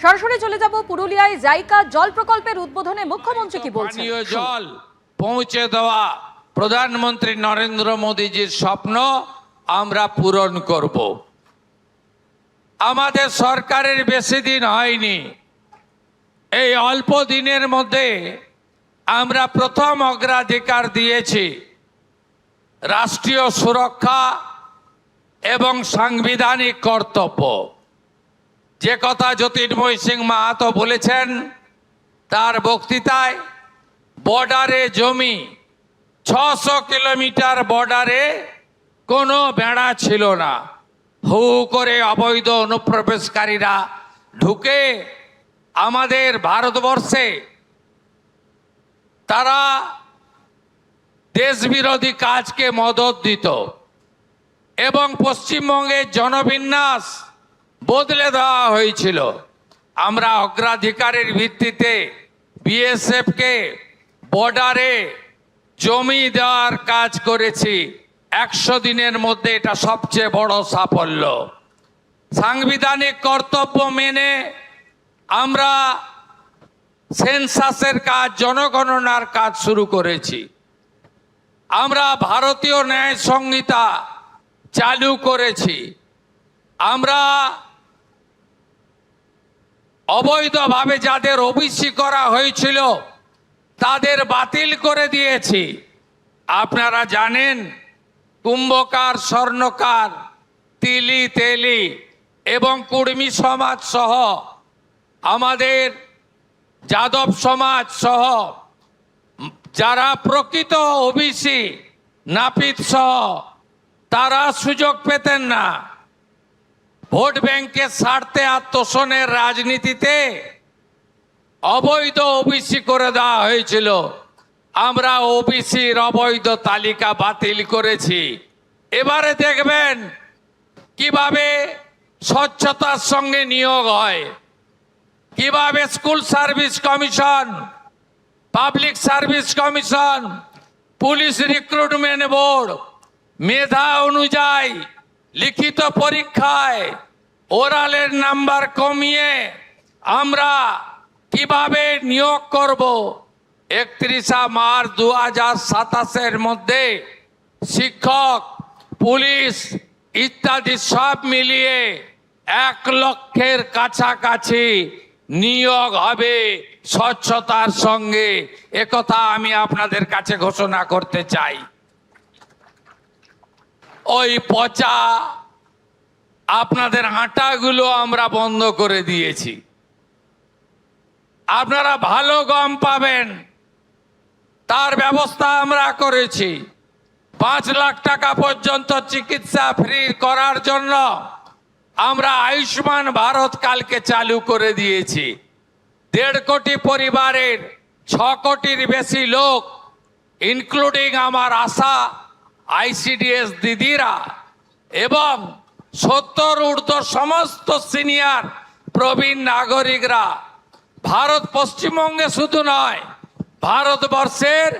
সরাসরি চলে যাব পুরুলিয়ায় জাইকা জল প্রকল্পের উদ্বোধনে মুখ্যমন্ত্রী কি বলছেন। পানীয় জল পৌঁছে দেওয়া প্রধানমন্ত্রী নরেন্দ্র মোদীজির স্বপ্ন আমরা পূরণ করব। আমাদের সরকারের বেশি দিন হয়নি, এই অল্প দিনের মধ্যে আমরা প্রথম অগ্রাধিকার দিয়েছি রাষ্ট্রীয় সুরক্ষা এবং সাংবিধানিক কর্তব্য। যে কথা জ্যোতির্ময় সিং মাহাতো বলেছেন তার বক্তৃতায়, বর্ডারে জমি 600 কিলোমিটার বর্ডারে কোনো বেড়া ছিল না। হু করে অবৈধ অনুপ্রবেশকারীরা ঢুকে আমাদের ভারতবর্ষে তারা দেশবিরোধী কাজকে মদত দিত এবং পশ্চিমবঙ্গের জনবিন্যাস বদলে দেওয়া হয়েছিল। আমরা অগ্রাধিকারের ভিত্তিতে বিএসএফকে বর্ডারে জমি দেওয়ার কাজ করেছি। 100 দিনের মধ্যে এটা সবচেয়ে বড় সাফল্য। সাংবিধানিক কর্তব্য মেনে আমরা সেন্সাসের কাজ, জনগণনার কাজ শুরু করেছি। আমরা ভারতীয় ন্যায় সংহিতা চালু করেছি। আমরা অবৈধভাবে যাদের ওবিসি করা হয়েছিল তাদের বাতিল করে দিয়েছি। আপনারা জানেন কুম্ভকার, স্বর্ণকার, তিলি তেলি এবং কুর্মী সমাজ সহ আমাদের যাদব সমাজ সহ যারা প্রকৃত ওবিসি নাপিত সহ তারা সুযোগ পেতেন না। ভোট ব্যাংকের স্বার্থে আত্মসনের রাজনীতিতে অবৈধ ওবিসি করে দেওয়া হয়েছিল। আমরা ওবিসির অবৈধ তালিকা বাতিল করেছি। এবারে দেখবেন কিভাবে স্বচ্ছতার সঙ্গে নিয়োগ হয়, কিভাবে school service commission, public service commission, police recruitment board মেধা অনুযায়ী লিখিত পরীক্ষায় ওরালের নাম্বার কমিয়ে আমরা কিভাবে নিয়োগ করব। 31 মার্চ 2027 মধ্যে শিক্ষক, পুলিশ ইত্যাদি সব মিলিয়ে 1 লক্ষের কাছাকাছি নিয়োগ হবে স্বচ্ছতার সঙ্গে। একথা আমি আপনাদের কাছে ঘোষণা করতে চাই। ওই পচা আপনাদের আটাগুলো আমরা বন্ধ করে দিয়েছি। আপনারা ভালো গম পাবেন তার ব্যবস্থা আমরা করেছি। 5 লাখ টাকা পর্যন্ত চিকিৎসা ফ্রি করার জন্য আমরা আয়ুষ্মান ভারত কালকে চালু করে দিয়েছি। 1.5 কোটি পরিবারের 6 কোটির বেশি লোক, ইনক্লুডিং আমার আশা আইসিডিএস দিদিরা এবং 70 ঊর্ধ্ব সমস্ত সিনিয়র প্রবীণ নাগরিকরা ভারত, পশ্চিমবঙ্গে শুধু নয় ভারতবর্ষের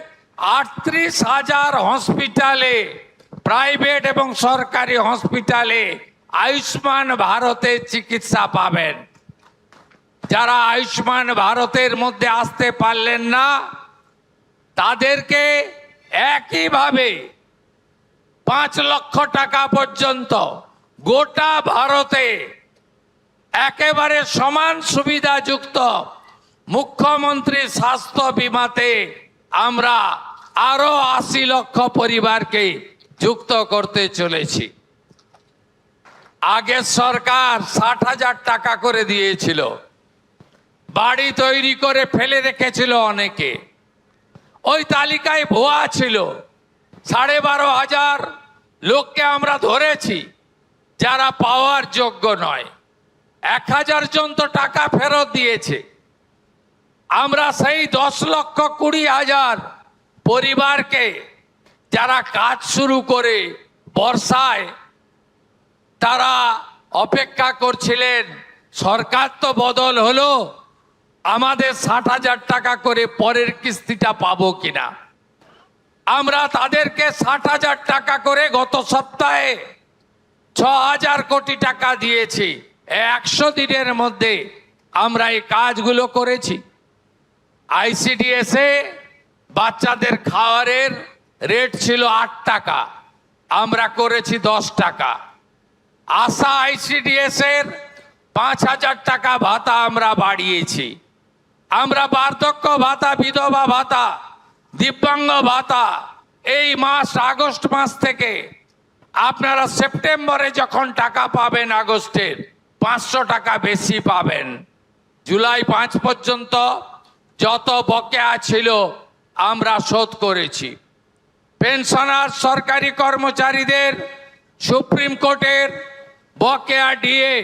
38,000 হসপিটালে, প্রাইভেট এবং সরকারি হসপিটালে আয়ুষ্মান ভারতের চিকিৎসা পাবেন। যারা আয়ুষ্মান ভারতের মধ্যে আসতে পারলেন না তাদেরকে একইভাবে 5 লক্ষ টাকা পর্যন্ত গোটা ভারতে একেবারে সমান সুবিধাযুক্ত মুখ্যমন্ত্রী স্বাস্থ্য বিমাতে আমরা আরো 80 লক্ষ পরিবারকে যুক্ত করতে চলেছি। আগের সরকার 60,000 টাকা করে দিয়েছিল, বাড়ি তৈরি করে ফেলে রেখেছিল অনেকে। ওই তালিকায় ভুয়া ছিল। 12,500 লোককে আমরা ধরেছি যারা পাওয়ার যোগ্য নয়। 1,000 জন তো টাকা ফেরত দিয়েছে। আমরা সেই 10,20,000 পরিবারকে যারা কাজ শুরু করে বর্ষায় তারা অপেক্ষা করছিলেন সরকার তো বদল হলো, আমাদের 60,000 টাকা করে পরের কিস্তিটা পাবো কিনা। আমরা তাদেরকে 60,000 টাকা করে গত সপ্তাহে 6,000 কোটি টাকা দিয়েছি। 100 দিনের মধ্যে আমরা এই কাজগুলো করেছি। আইসিডিএসে বাচ্চাদের খাবারের রেট ছিল 8 টাকা, আমরা করেছি 10 টাকা। আশা আইসিডিএস এর 5,000 টাকা ভাতা আমরা বাড়িয়েছি। আমরা বার্ধক্য ভাতা, বিধবা ভাতা, দিব্যাঙ্গ ভাতা এই মাস আগস্ট মাস থেকে আপনারা সেপ্টেম্বরে যখন টাকা পাবেন আগস্টের 500 টাকা বেশি পাবেন। জুলাই 5 পর্যন্ত যত বকেয়া ছিল আমরা শোধ করেছি। পেনশনার সরকারি কর্মচারীদের সুপ্রিম কোর্টের বকেয়া ডিএ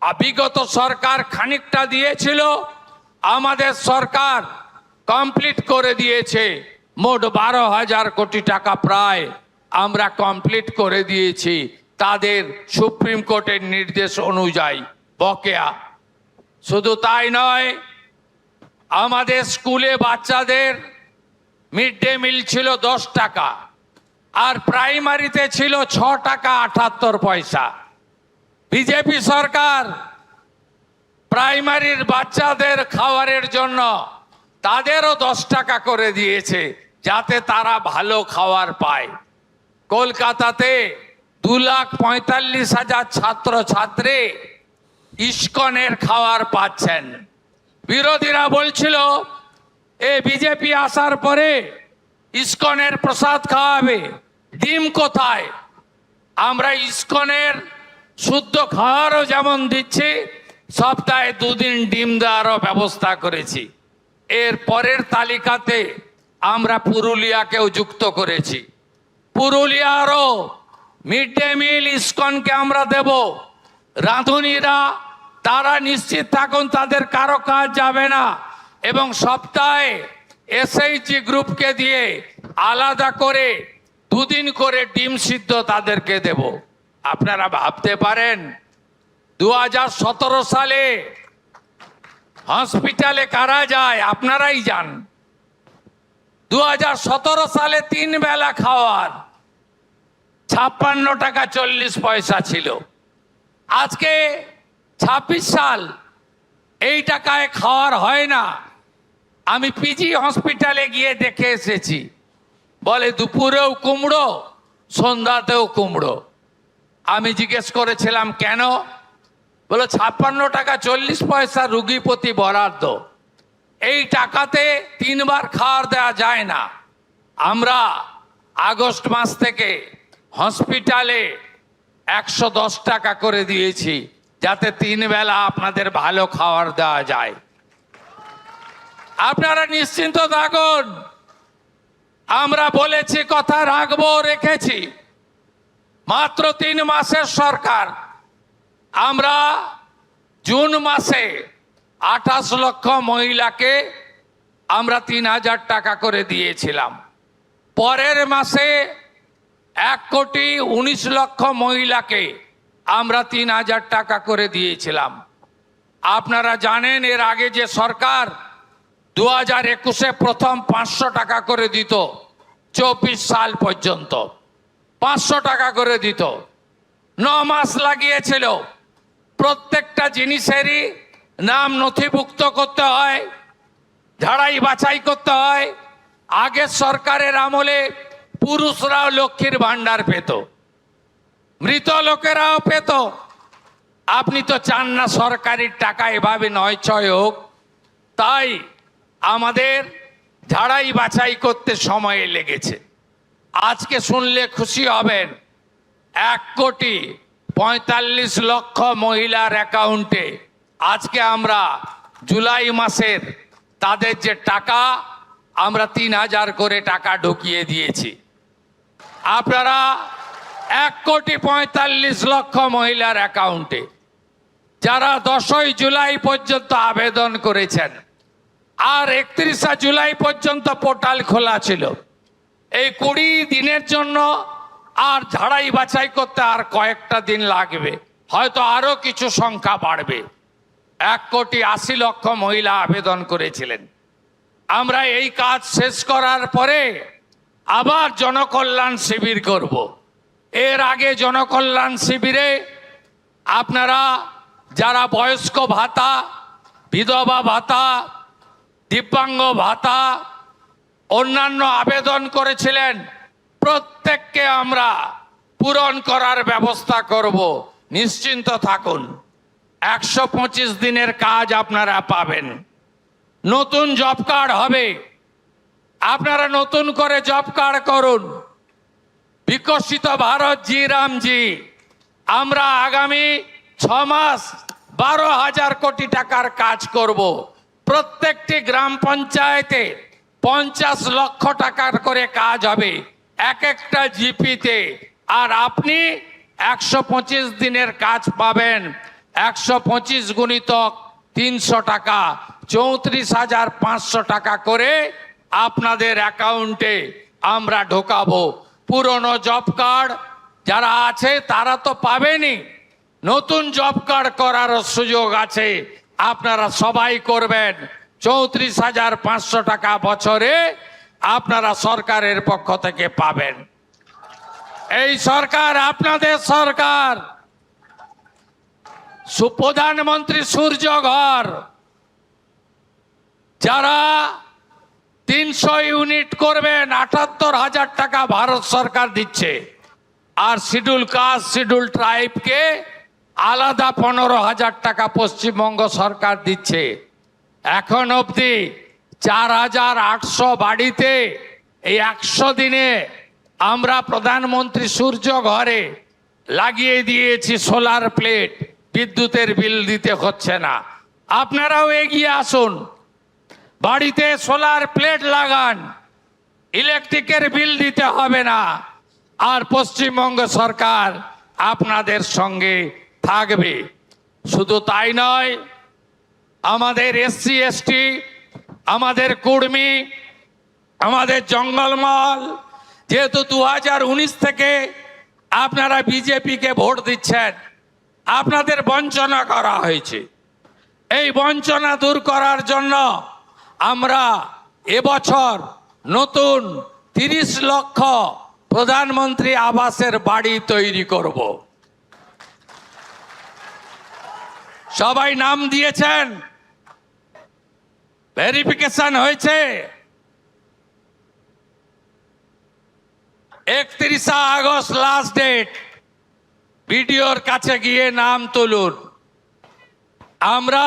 বিগত সরকার খানিকটা দিয়েছিল, আমাদের সরকার কমপ্লিট করে দিয়েছে। মোট 12,000 কোটি টাকা প্রায় আমরা কমপ্লিট করে দিয়েছি তাদের সুপ্রিম কোর্টের নির্দেশ অনুযায়ী বকেয়া। শুধু তাই নয়, আমাদের স্কুলে বাচ্চাদের মিড ডে মিল ছিল 10 টাকা, আর প্রাইমারিতে ছিল 6 টাকা 78 পয়সা। বিজেপি সরকার প্রাইমারির বাচ্চাদের খাবারের জন্য তাদেরও 10 টাকা করে দিয়েছে, যাতে তারা ভালো খাবার পায়। কলকাতাতে 2,45,000 ছাত্রছাত্রী ইস্কনের খাবার পাচ্ছেন। বিরোধীরা বলছিল এ বিজেপি আসার পরে ইস্কনের প্রসাদ খাওয়াবে, ডিম কোথায়? আমরা ইস্কনের শুদ্ধ খাওয়ারও যেমন দিচ্ছি, সপ্তাহে 2 দিন ডিম দেওয়ারও ব্যবস্থা করেছি। এর পরের তালিকাতে আমরা পুরুলিয়াকেও যুক্ত করেছি। পুরুলিয়ারও মিড ডে মিল ইস্কনকে আমরা দেব। রাঁধুনিরা তারা নিশ্চিত থাকুন তাদের কারো কাজ যাবে না, এবং সপ্তাহে এসএইচজি গ্রুপকে দিয়ে আলাদা করে 2 দিন করে ডিম সিদ্ধ তাদেরকে দেব। আপনারা ভাবতে পারেন 2017 সালে হসপিটালে কারা যায়? আপনারাই যান। 2017 সালে 3 বেলা খাওয়ার 56 টাকা 40 পয়সা ছিল। আজকে 26 সাল, এই টাকায় খাওয়ার হয় না। আমি পিজি হসপিটালে গিয়ে দেখে এসেছি, বলে দুপুরেও কুমড়ো, সন্ধ্যাতেও কুমড়ো। আমি জিজ্ঞেস করেছিলাম কেন? বলে 56 টাকা 40 পয়সা রুগী প্রতি বরাদ্দ, এই টাকাতে 3 বার খাওয়ার দেওয়া যায় না। আমরা আগস্ট মাস থেকে হসপিটালে 110 টাকা করে দিয়েছি, যাতে 3 বেলা আপনাদের ভালো খাবার দেওয়া যায়। আপনারা নিশ্চিন্ত থাকুন, আমরা বলেছি কথা রাখবো, রেখেছি। মাত্র 3 মাসের সরকার, আমরা জুন মাসে 28 লক্ষ মহিলাকে আমরা 3,000 টাকা করে দিয়েছিলাম। পরের মাসে 1,19,00,000 মহিলাকে আমরা 3,000 টাকা করে দিয়েছিলাম। আপনারা জানেন এর আগে যে সরকার 2021-এ প্রথম 500 টাকা করে দিত, 24 সাল পর্যন্ত 500 টাকা করে দিত। 9 মাস লাগিয়েছিল। প্রত্যেকটা জিনিসেরই নাম নথিভুক্ত করতে হয়, ঝাড়াই বাছাই করতে হয়। আগের সরকারের আমলে পুরুষরাও লক্ষ্মীর ভান্ডার পেত, মৃত লোকেরাও পেত। আপনি তো চান না সরকারি টাকা এভাবে নয় ছয় হোক, তাই আমাদের ঝাড়াই বাছাই করতে সময় লেগেছে। আজকে শুনলে খুশি হবেন, 1,45,00,000 মহিলার অ্যাকাউন্টে আজকে আমরা জুলাই মাসের তাদের যে টাকা, আমরা 3,000 করে টাকা ঢুকিয়ে দিয়েছি। আপনারা 1,45,00,000 মহিলার অ্যাকাউন্টে যারা 10ই জুলাই পর্যন্ত আবেদন করেছেন, আর 31 জুলাই পর্যন্ত পোর্টাল খোলা ছিল। এই 20 দিনের জন্য আর ঝাড়াই বাছাই করতে আর কয়েকটা দিন লাগবে, হয়তো আরো কিছু সংখ্যা বাড়বে। 1,80,00,000 মহিলা আবেদন করেছিলেন। আমরা এই কাজ শেষ করার পরে আবার জনকল্যাণ শিবির করব। এর আগে জনকল্যাণ শিবিরে আপনারা যারা বয়স্ক ভাতা বিধবা ভাতা, দিব্যাঙ্গ ভাতা, অন্যান্য আবেদন করেছিলেন, প্রত্যেককে আমরা পূরণ করার ব্যবস্থা করব, নিশ্চিন্ত থাকুন। 125 দিনের কাজ আপনারা পাবেন। নতুন জব কার্ড হবে, আপনারা নতুন করে জব কার্ড করুন। বিকশিত ভারত জি রামজি, আমরা আগামী 6 মাস 12,000 কোটি টাকার কাজ করব। প্রত্যেকটি গ্রাম পঞ্চায়েতে 50 লক্ষ টাকার করে কাজ হবে এক একটা জিপিতে। আর আপনি 125 দিনের কাজ পাবেন। 125 গুণিতক 300 টাকা, 34,500 টাকা করে আপনাদের অ্যাকাউন্টে আমরা ঢোকাবো। পুরনো জব কার্ড যারা আছে তারা তো পাবেনই, নতুন জব কার্ড করার সুযোগ আছে, আপনারা সবাই করবেন। 34,500 টাকা বছরে আপনারা সরকারের পক্ষ থেকে পাবেন। এই সরকার আপনাদের সরকার। প্রধানমন্ত্রী সূর্য ঘর, যারা 300 ইউনিট করবেন 78,000 টাকা ভারত সরকার দিচ্ছে। আর শিডিউল কাস্ট, শিডিউল ট্রাইবকে আলাদা 15,000 টাকা পশ্চিমবঙ্গ সরকার দিচ্ছে। এখন অবধি 4,800 বাড়িতে এই 100 দিনে আমরা প্রধানমন্ত্রী সূর্য ঘরে লাগিয়ে দিয়েছি সোলার প্লেট, বিদ্যুতের বিল দিতে হচ্ছে না। আপনারাও এগিয়ে আসুন, বাড়িতে সোলার প্লেট লাগান, ইলেকট্রিকের বিল দিতে হবে না। আর পশ্চিমবঙ্গ সরকার আপনাদের সঙ্গে থাকবে। শুধু তাই নয়, আমাদের এসসি এসটি, আমাদের কুর্মী, আমাদের জঙ্গলমহল, যেহেতু 2019 থেকে আপনারা বিজেপিকে ভোট দিচ্ছেন, আপনাদের বঞ্চনা করা হয়েছে। এই বঞ্চনা দূর করার জন্য আমরা এবছর নতুন 30 লক্ষ প্রধানমন্ত্রী আবাসের বাড়ি তৈরি করব। সবাই নাম দিয়েছেন, ভেরিফিকেশন হয়েছে। 31 আগস্ট লাস্ট ডেট, বিডিওর কাছে গিয়ে নাম তুলুন। আমরা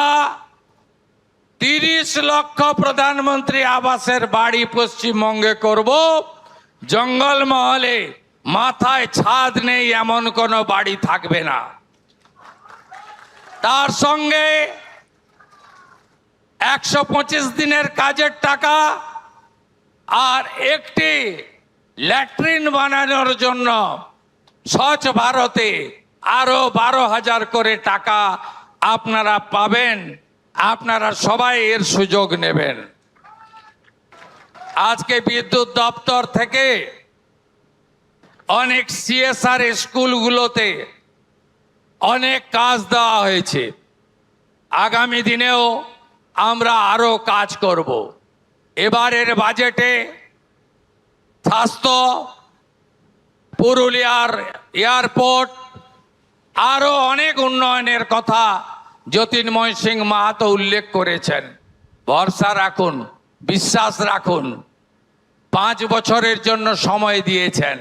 30 লক্ষ প্রধানমন্ত্রী আবাসের বাড়ি পশ্চিমবঙ্গে করব। জঙ্গলমহলে মাথায় ছাদ নেই এমন কোনো বাড়ি থাকবে না। তার সঙ্গে 125 দিনের কাজের টাকা আর একটি ল্যাট্রিন বানানোর জন্য স্বচ্ছ ভারতে আরো 12,000 করে টাকা আপনারা পাবেন। আপনারা সবাই এর সুযোগ নেবেন। আজকে বিদ্যুৎ দপ্তর থেকে অনেক সিএসআর স্কুলগুলোতে অনেক কাজ দেওয়া হয়েছে। আগামী দিনেও আমরা আরো কাজ করব। এবারের বাজেটে স্বাস্থ্য, পুরুলিয়ার এয়ারপোর্ট, আরো অনেক উন্নয়নের কথা জ্যোতির্ময় সিং মাহাতো উল্লেখ করেছেন। ভরসা রাখুন, বিশ্বাস রাখুন। 5 বছরের জন্য সময় দিয়েছেন।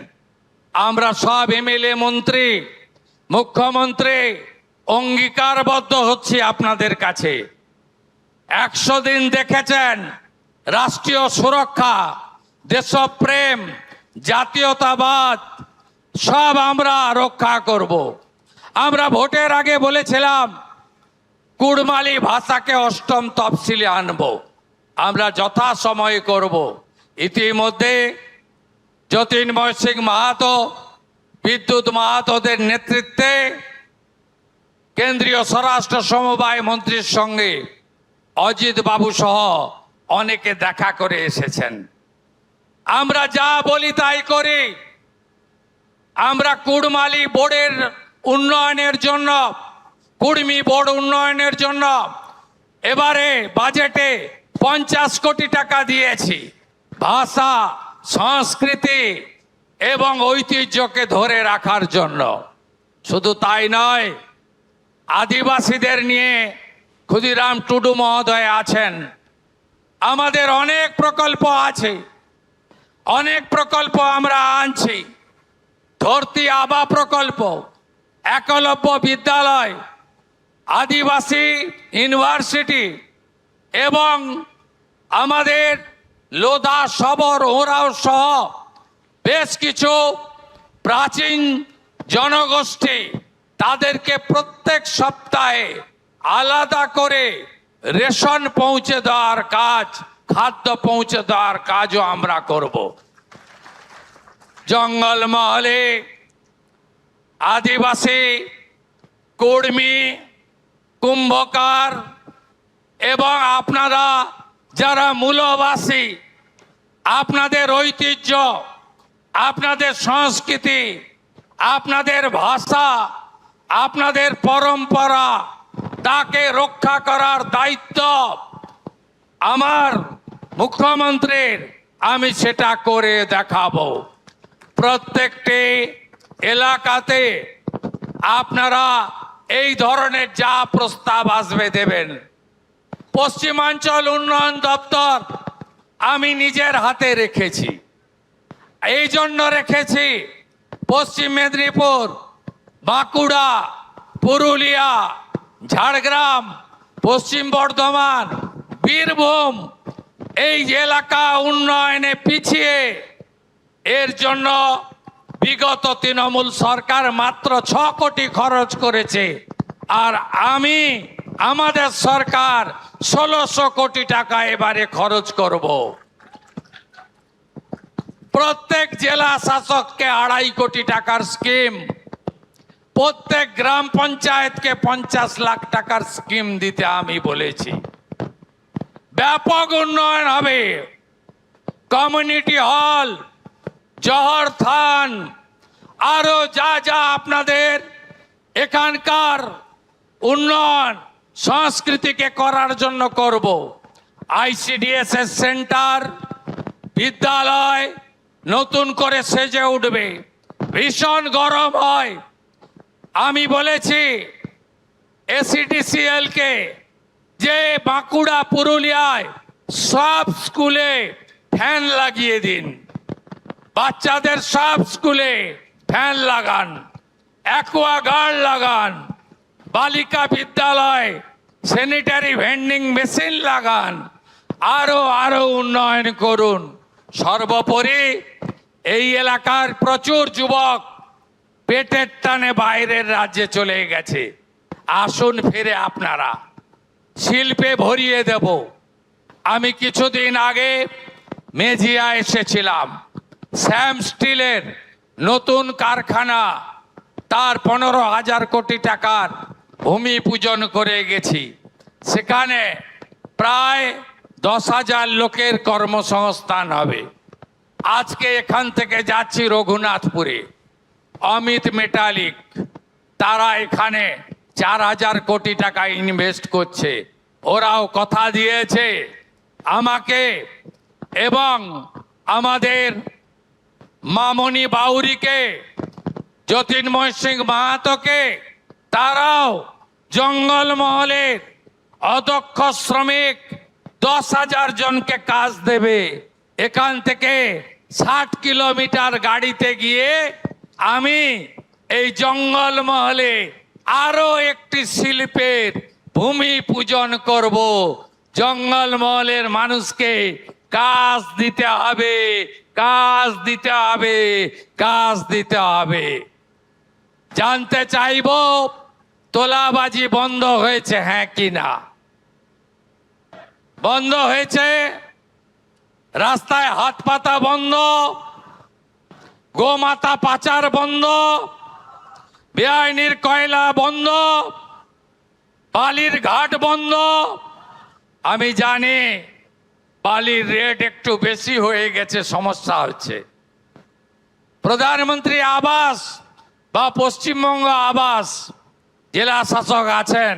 আমরা সব এমএলএ, মন্ত্রী, মুখ্যমন্ত্রী অঙ্গীকারবদ্ধ হচ্ছি আপনাদের কাছে। 100 দিন দেখেছেন, রাষ্ট্রীয় সুরক্ষা, দেশপ্রেম, জাতীয়তাবাদ সব আমরা রক্ষা করব। আমরা ভোটের আগে বলেছিলাম কুড়মালি ভাষাকে 8ম তফসিলে আনব। আমরা যথাসময়ে করব। ইতিমধ্যে জ্যোতির্ময় সিং মাহাতো, বিদ্যুৎ মাহাতোদের নেতৃত্বে কেন্দ্রীয় স্বরাষ্ট্র সমবায় মন্ত্রীর সঙ্গে অজিত বাবু সহ অনেকে দেখা করে এসেছেন। আমরা যা বলি তাই করি। আমরা কুড়মালি বোর্ডের উন্নয়নের জন্য, কুর্মী বোর্ড উন্নয়নের জন্য এবারে বাজেটে 50 কোটি টাকা দিয়েছি। ভাষা, সংস্কৃতি এবং ঐতিহ্যকে ধরে রাখার জন্য। শুধু তাই নয়, আদিবাসীদের নিয়ে ক্ষুদিরাম টুডু মহোদয় আছেন। আমাদের অনেক প্রকল্প আছে, অনেক প্রকল্প আমরা আনছি। ধরতি আবা প্রকল্প, একলব্য বিদ্যালয়, আদিবাসী ইউনিভার্সিটি এবং আমাদের লোধা সবর ওরাও সহ বেশ কিছু প্রাচীন জনগোষ্ঠী, তাদেরকে প্রত্যেক সপ্তাহে আলাদা করে রেশন পৌঁছে দেওয়ার কাজ, খাদ্য পৌঁছে দেওয়ার কাজও আমরা করব। জঙ্গলমহলে আদিবাসী, কর্মী, কুম্ভকার এবং আপনারা যারা মূলবাসী, আপনাদের ঐতিহ্য, আপনাদের সংস্কৃতি, আপনাদের ভাষা, আপনাদের পরম্পরা, তাকে রক্ষা করার দায়িত্ব আমার মুখ্যমন্ত্রীর। আমি সেটা করে দেখাবো। প্রত্যেকটি এলাকাতে আপনারা এই ধরনের যা প্রস্তাব আসবে দেবেন। পশ্চিমাঞ্চল উন্নয়ন দপ্তর আমি নিজের হাতে রেখেছি। এই জন্য রেখেছি, পশ্চিম মেদিনীপুর, বাঁকুড়া, পুরুলিয়া, ঝাড়গ্রাম, পশ্চিম বর্ধমান, বীরভূম এই এলাকা উন্নয়নে পিছিয়ে। এর জন্য বিগত তৃণমূল সরকার মাত্র 6 কোটি খরচ করেছে, আর আমাদের সরকার 1600 কোটি টাকা এবারে খরচ করব। প্রত্যেক জেলা শাসককে 2.5 কোটি টাকার স্কিম, প্রত্যেক গ্রাম পঞ্চায়েতকে 50 লাখ টাকার স্কিম দিতে আমি বলেছি। ব্যাপক উন্নয়ন হবে। কমিউনিটি হল, জহর থান, আরো যা যা আপনাদের এখানকার উন্নয়ন সংস্কৃতিকে করার জন্য করব। ICDS সেন্টার, বিদ্যালয় নতুন করে সেজে উঠবে। ভীষণ গরম হয়। আমি বলেছি ACDCL কে যে বাঁকুড়া, পুরুলিয়ায় সব স্কুলে ফ্যান লাগিয়ে দিন। বাচ্চাদের সব স্কুলে ফ্যান লাগান, অ্যাকোয়াগার্ড লাগান, বালিকা বিদ্যালয় স্যানিটারি ভেন্ডিং মেশিন লাগান, আরো উন্নয়ন করুন। সর্বোপরি এই এলাকার প্রচুর যুবক পেটের টানে বাইরের রাজ্যে চলে গেছে। আসুন ফিরে আপনারা, শিল্পে ভরিয়ে দেব। আমি কিছুদিন আগে মেজিয়া এসেছিলাম। শ্যাম স্টিলের নতুন কারখানা, তার 15,000 কোটি টাকার ভূমি পূজন করে গেছি। সেখানে প্রায় 10,000 লোকের কর্মসংস্থান হবে। আজকে এখান থেকে যাচ্ছি রঘুনাথপুরে, অমিত মেটালিক, তারা এখানে 4,000 কোটি টাকা ইনভেস্ট করছে। ওরাও কথা দিয়েছে আমাকে এবং আমাদের মামনি বাউরিকে, জ্যোতির্ময় সিং মাহাতোকে। তারাও জঙ্গলমহলের অদক্ষ শ্রমিক 10,000 জনকে কাজ দেবে। এখান থেকে 60 কিলোমিটার গাড়িতে গিয়ে আমি এই জঙ্গলমহলে আরো একটি শিল্পের ভূমি পূজন করব। জঙ্গলমহলের মানুষকে কাজ দিতে হবে, কাজ দিতে হবে, কাজ দিতে হবে। জানতে চাইব তোলাবাজি বন্ধ হয়েছে হ্যাঁ কি না? বন্ধ হয়েছে। রাস্তায় হাত পাতা বন্ধ, গোমাতা পাচার বন্ধ, বেআইনির কয়লা বন্ধ, বালির ঘাট বন্ধ। আমি জানি বালির রেট একটু বেশি হয়ে গেছে, সমস্যা হচ্ছে। প্রধানমন্ত্রী আবাস বা পশ্চিমবঙ্গ আবাস, জেলা শাসক আছেন,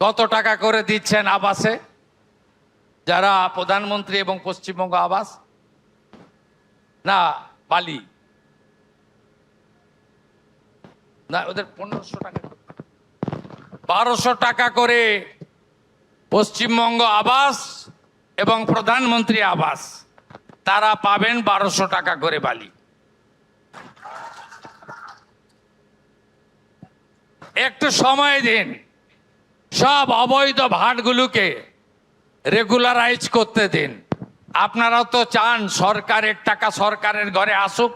কত টাকা করে দিচ্ছেন আবাসে যারা প্রধানমন্ত্রী এবং পশ্চিমবঙ্গ আবাস? না বালি না, ওদের 1500 টাকা। 1200 টাকা করে পশ্চিমবঙ্গ আবাস এবং প্রধানমন্ত্রী আবাস, তারা পাবেন 1200 টাকা করে বালি। একটু সময় দিন, সব অবৈধ ভাটগুলোকে রেগুলারাইজ করতে দিন। আপনারাও তো চান সরকারের টাকা সরকারের ঘরে আসুক,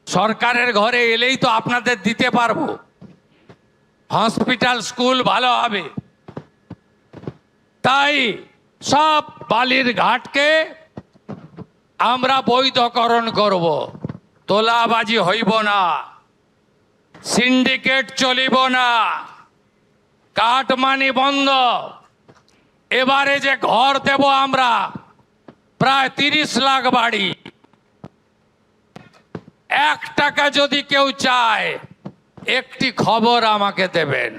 সরকারের ঘরে এলেই তো আপনাদের দিতে পারবো, হসপিটাল স্কুল ভালো হবে। তাই সব বালির ঘাটকে আমরা বৈধকরণ করব, তোলাবাজি হইব না, সিন্ডিকেট চলিব না, কাটমানি বন্ধ। এবারে যে ঘর দেব আমরা প্রায় 30 লাখ বাড়ি, 1 টাকা যদি কেউ চায় একটি খবর আমাকে দেবেন।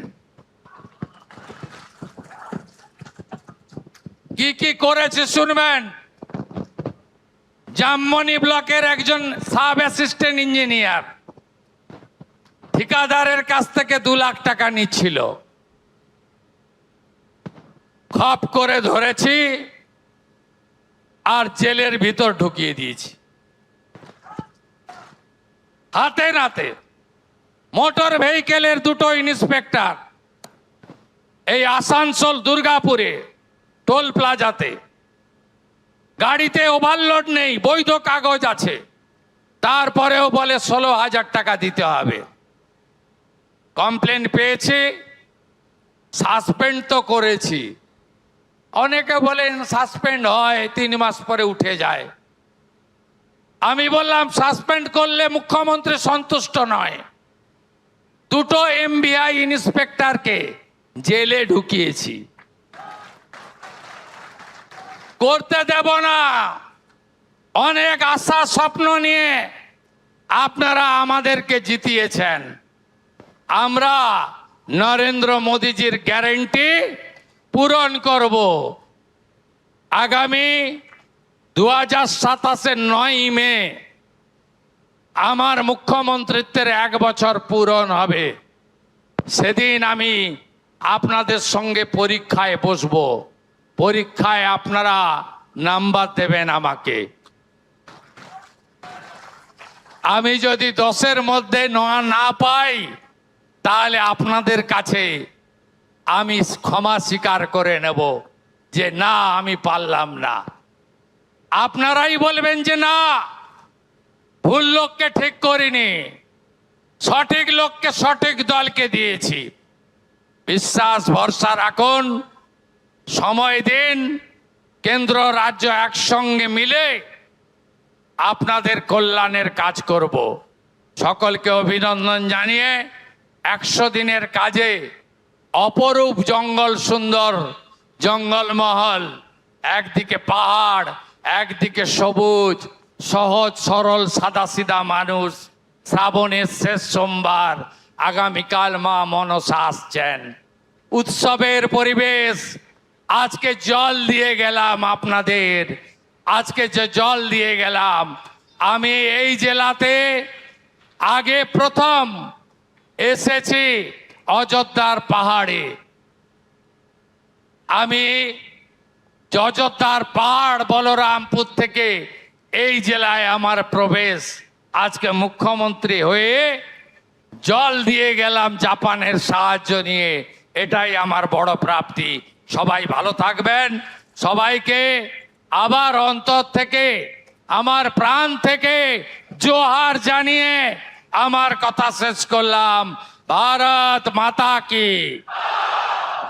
কি কি করেছে শুনবেন। জামমনি ব্লকের একজন সাব অ্যাসিস্ট্যান্ট ইঞ্জিনিয়ার ঠিকাদারের কাছ থেকে 2 লাখ টাকা নিচ্ছিল, খপ করে ধরেছি আর জেলের ভিতর ঢুকিয়ে দিয়েছি। হাতে নাতে মোটর ভেহিকেলের 2টো ইন্সপেক্টর এই আসানসোল দুর্গাপুরে টোল প্লাজাতে, গাড়িতে ওভারলোড নেই, বৈধ কাগজ আছে, তারপরেও বলে 16,000 টাকা দিতে হবে। কমপ্লেন পেয়েছি, সাসপেন্ড তো করেছি। অনেকে বলেন সাসপেন্ড হয় 3 মাস পরে উঠে যায়। আমি বললাম সাসপেন্ড করলে মুখ্যমন্ত্রী সন্তুষ্ট নয়, 2টো এমবিআই ইন্সপেক্টরকে জেলে ঢুকিয়েছি। করতে দেব না। অনেক আশা স্বপ্ন নিয়ে আপনারা আমাদেরকে জিতিয়েছেন। আমরা নরেন্দ্র মোদীজির গ্যারান্টি পূরণ করব। আগামী 2027-এর 9 মে আমার মুখ্যমন্ত্রিত্বের 1 বছর পূরণ হবে। সেদিন আমি আপনাদের সঙ্গে পরীক্ষায় বসবো, পরীক্ষায় আপনারা নাম্বার দেবেন আমাকে। আমি যদি 10-এর মধ্যে না পাই তাহলে আপনাদের কাছে আমি ক্ষমা স্বীকার করে নেব যে না, আমি পারলাম না। আপনারাই বলবেন যে না, ভুল লোককে ঠিক করিনি, সঠিক লোককে সঠিক দলকে দিয়েছি। বিশ্বাস ভরসা রাখুন, সময় দিন, কেন্দ্র রাজ্য একসঙ্গে মিলে আপনাদের কল্যাণের কাজ করব। সকলকে অভিনন্দন জানিয়ে 100 দিনের কাজে অপরূপ জঙ্গল, সুন্দর জঙ্গলমহল, একদিকে পাহাড়, একদিকে সবুজ, সহজ সরল সাদাসিধা মানুষ। শ্রাবণের শেষ সোমবার, আগামীকাল মা মনসা আসছেন। উৎসবের পরিবেশ। আজকে জল দিয়ে গেলাম আপনাদের, আজকে যে জল দিয়ে গেলাম, আমি এই জেলাতে আগে প্রথম এসেছি অযোধ্যার পাহাড়ে। আমি অযোধ্যার পাহাড় বলরামপুর থেকে এই জেলায় আমার প্রবেশ। আজকে মুখ্যমন্ত্রী হয়ে জল দিয়ে গেলাম জাপানের সাহায্য নিয়ে, এটাই আমার বড় প্রাপ্তি। সবাই ভালো থাকবেন। সবাইকে আবার অন্তর থেকে, আমার প্রাণ থেকে জোহার জানিয়ে আমার কথা শেষ করলাম। ভারত মাতা কি।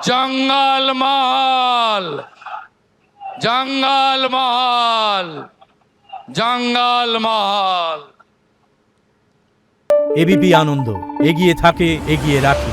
জঙ্গলমহল, জঙ্গলমহল, জঙ্গলমহল। এবিপি আনন্দ, এগিয়ে থাকে, এগিয়ে রাখে।